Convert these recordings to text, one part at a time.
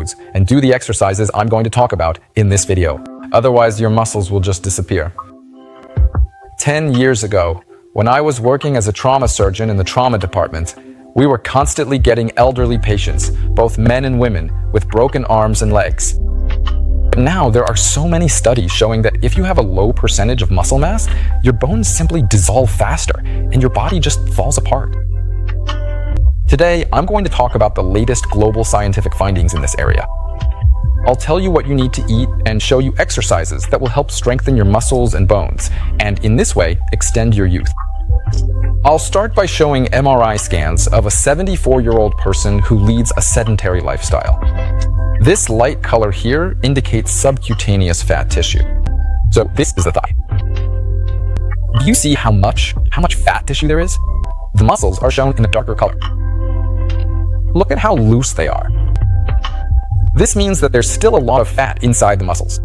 foods and do the exercises I'm going to talk about in this video. Otherwise, your muscles will just disappear. 10 years ago, when I was working as a trauma surgeon in the trauma department, we were constantly getting elderly patients, both men and women, with broken arms and legs. But now there are so many studies showing that if you have a low percentage of muscle mass, your bones simply dissolve faster and your body just falls apart. Today, I'm going to talk about the latest global scientific findings in this area. I'll tell you what you need to eat and show you exercises that will help strengthen your muscles and bones, and in this way, extend your youth. I'll start by showing MRI scans of a 74-year-old person who leads a sedentary lifestyle. This light color here indicates subcutaneous fat tissue. So this is the thigh. Do you see how much fat tissue there is? The muscles are shown in a darker color. Look at how loose they are. This means that there's still a lot of fat inside the muscles.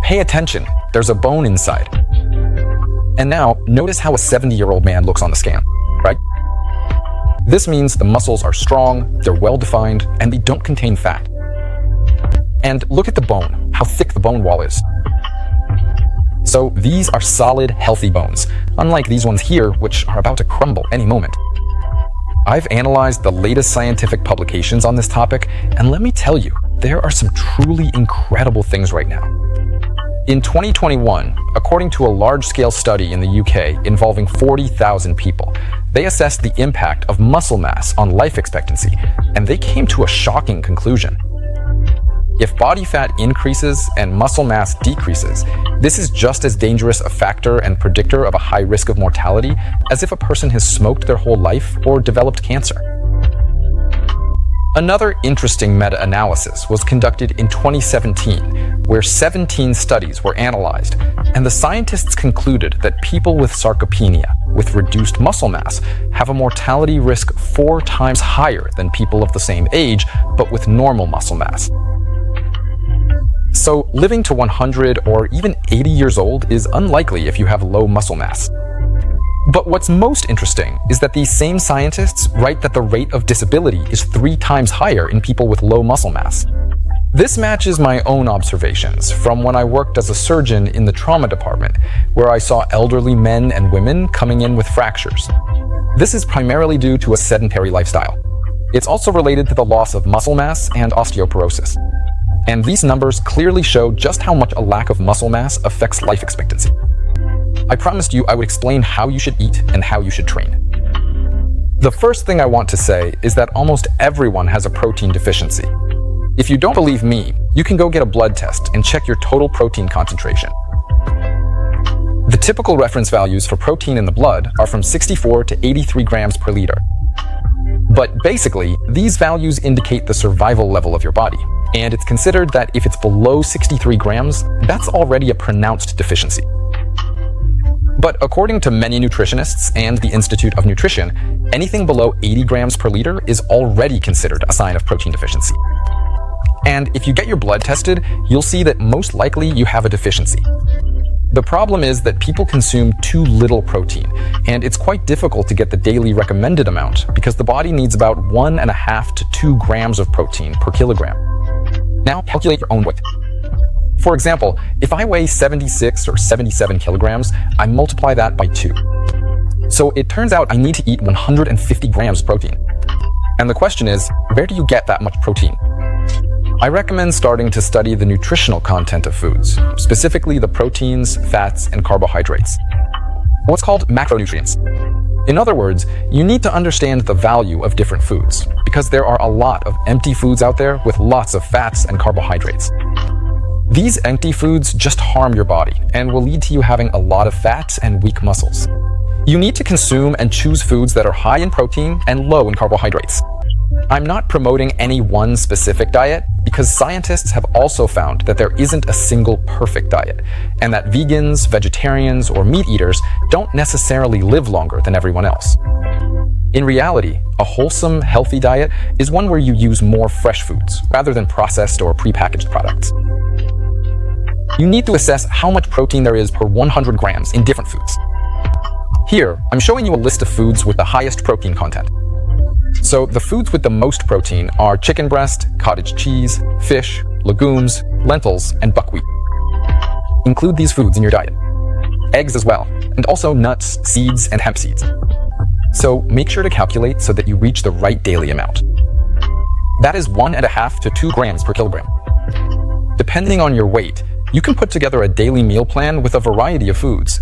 Pay attention, there's a bone inside. And now, notice how a 70-year-old man looks on the scan, right? This means the muscles are strong, they're well-defined, and they don't contain fat. And look at the bone, how thick the bone wall is. So these are solid, healthy bones, unlike these ones here, which are about to crumble any moment. I've analyzed the latest scientific publications on this topic, and let me tell you, there are some truly incredible things right now. In 2021, according to a large-scale study in the UK involving 40,000 people, they assessed the impact of muscle mass on life expectancy, and they came to a shocking conclusion. If body fat increases and muscle mass decreases, this is just as dangerous a factor and predictor of a high risk of mortality as if a person has smoked their whole life or developed cancer. Another interesting meta-analysis was conducted in 2017, where 17 studies were analyzed, and the scientists concluded that people with sarcopenia, with reduced muscle mass, have a mortality risk 4 times higher than people of the same age, but with normal muscle mass. So living to 100 or even 80 years old is unlikely if you have low muscle mass. But what's most interesting is that these same scientists write that the rate of disability is 3 times higher in people with low muscle mass. This matches my own observations from when I worked as a surgeon in the trauma department, where I saw elderly men and women coming in with fractures. This is primarily due to a sedentary lifestyle. It's also related to the loss of muscle mass and osteoporosis. And these numbers clearly show just how much a lack of muscle mass affects life expectancy. I promised you I would explain how you should eat and how you should train. The first thing I want to say is that almost everyone has a protein deficiency. If you don't believe me, you can go get a blood test and check your total protein concentration. The typical reference values for protein in the blood are from 64 to 83 grams per liter. But basically, these values indicate the survival level of your body, and it's considered that if it's below 63 grams, that's already a pronounced deficiency. But according to many nutritionists and the Institute of Nutrition, anything below 80 grams per liter is already considered a sign of protein deficiency. And if you get your blood tested, you'll see that most likely you have a deficiency. The problem is that people consume too little protein, and it's quite difficult to get the daily recommended amount because the body needs about 1.5 to 2 grams of protein per kilogram. Now calculate your own weight. For example, if I weigh 76 or 77 kilograms, I multiply that by 2. So it turns out I need to eat 150 grams of protein. And the question is, where do you get that much protein? I recommend starting to study the nutritional content of foods, specifically the proteins, fats, and carbohydrates. What's called macronutrients. In other words, you need to understand the value of different foods, because there are a lot of empty foods out there with lots of fats and carbohydrates. These empty foods just harm your body and will lead to you having a lot of fat and weak muscles. You need to consume and choose foods that are high in protein and low in carbohydrates. I'm not promoting any one specific diet because scientists have also found that there isn't a single perfect diet, and that vegans, vegetarians, or meat eaters don't necessarily live longer than everyone else. In reality, a wholesome, healthy diet is one where you use more fresh foods rather than processed or prepackaged products. You need to assess how much protein there is per 100 grams in different foods. Here, I'm showing you a list of foods with the highest protein content. So the foods with the most protein are chicken breast, cottage cheese, fish, legumes, lentils, and buckwheat. Include these foods in your diet. Eggs as well, and also nuts, seeds, and hemp seeds. So make sure to calculate so that you reach the right daily amount. That is 1.5 to 2 grams per kilogram. Depending on your weight, you can put together a daily meal plan with a variety of foods.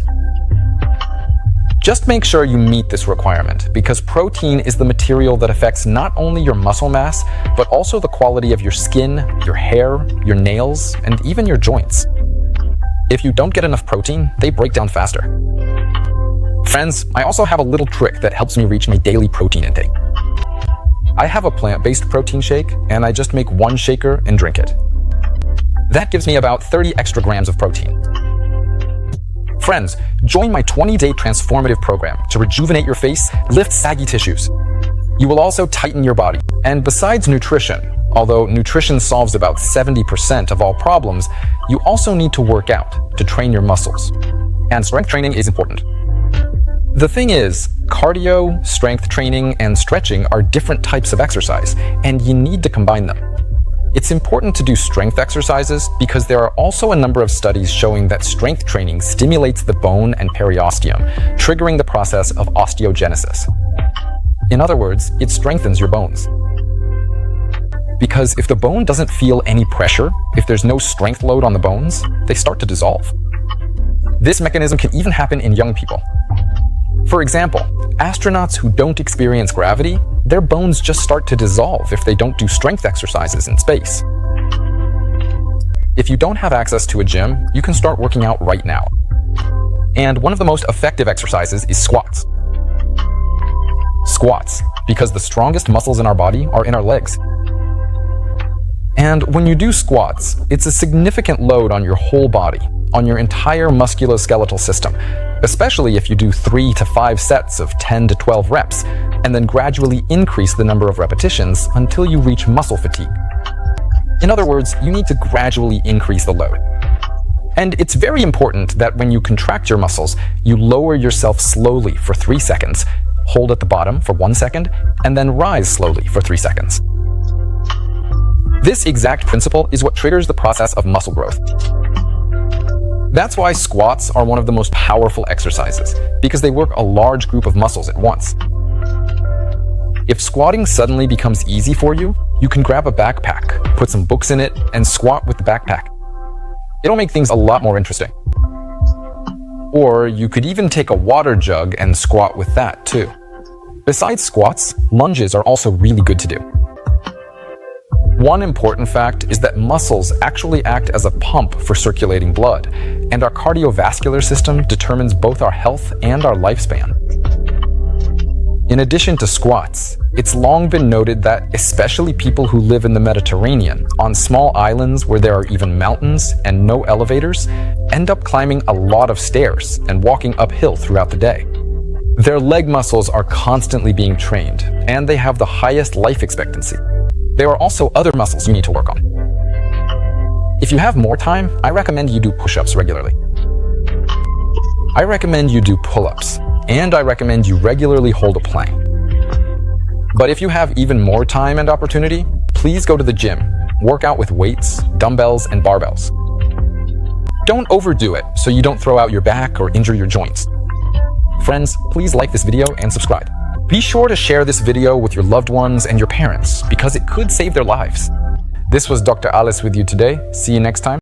Just make sure you meet this requirement, because protein is the material that affects not only your muscle mass, but also the quality of your skin, your hair, your nails, and even your joints. If you don't get enough protein, they break down faster. Friends, I also have a little trick that helps me reach my daily protein intake. I have a plant-based protein shake, and I just make 1 shaker and drink it. That gives me about 30 extra grams of protein. Friends, join my 20-day transformative program to rejuvenate your face, lift saggy tissues. You will also tighten your body. And besides nutrition, although nutrition solves about 70% of all problems, you also need to work out to train your muscles. And strength training is important. The thing is, cardio, strength training, and stretching are different types of exercise, and you need to combine them. It's important to do strength exercises because there are also a number of studies showing that strength training stimulates the bone and periosteum, triggering the process of osteogenesis. In other words, it strengthens your bones. Because if the bone doesn't feel any pressure, if there's no strength load on the bones, they start to dissolve. This mechanism can even happen in young people. For example, astronauts who don't experience gravity, their bones just start to dissolve if they don't do strength exercises in space. If you don't have access to a gym, you can start working out right now. And one of the most effective exercises is squats. Squats, because the strongest muscles in our body are in our legs. And when you do squats, it's a significant load on your whole body, on your entire musculoskeletal system, especially if you do 3 to 5 sets of 10 to 12 reps, and then gradually increase the number of repetitions until you reach muscle fatigue. In other words, you need to gradually increase the load. And it's very important that when you contract your muscles, you lower yourself slowly for 3 seconds, hold at the bottom for 1 second, and then rise slowly for 3 seconds. This exact principle is what triggers the process of muscle growth. That's why squats are one of the most powerful exercises, because they work a large group of muscles at once. If squatting suddenly becomes easy for you, you can grab a backpack, put some books in it, and squat with the backpack. It'll make things a lot more interesting. Or you could even take a water jug and squat with that too. Besides squats, lunges are also really good to do. One important fact is that muscles actually act as a pump for circulating blood, and our cardiovascular system determines both our health and our lifespan. In addition to squats, it's long been noted that especially people who live in the Mediterranean, on small islands where there are even mountains and no elevators, end up climbing a lot of stairs and walking uphill throughout the day. Their leg muscles are constantly being trained, and they have the highest life expectancy. There are also other muscles you need to work on. If you have more time, I recommend you do push-ups regularly. I recommend you do pull-ups, and I recommend you regularly hold a plank. But if you have even more time and opportunity, please go to the gym, work out with weights, dumbbells, and barbells. Don't overdo it so you don't throw out your back or injure your joints. Friends, please like this video and subscribe. Be sure to share this video with your loved ones and your parents because it could save their lives. This was Dr. Alice with you today. See you next time.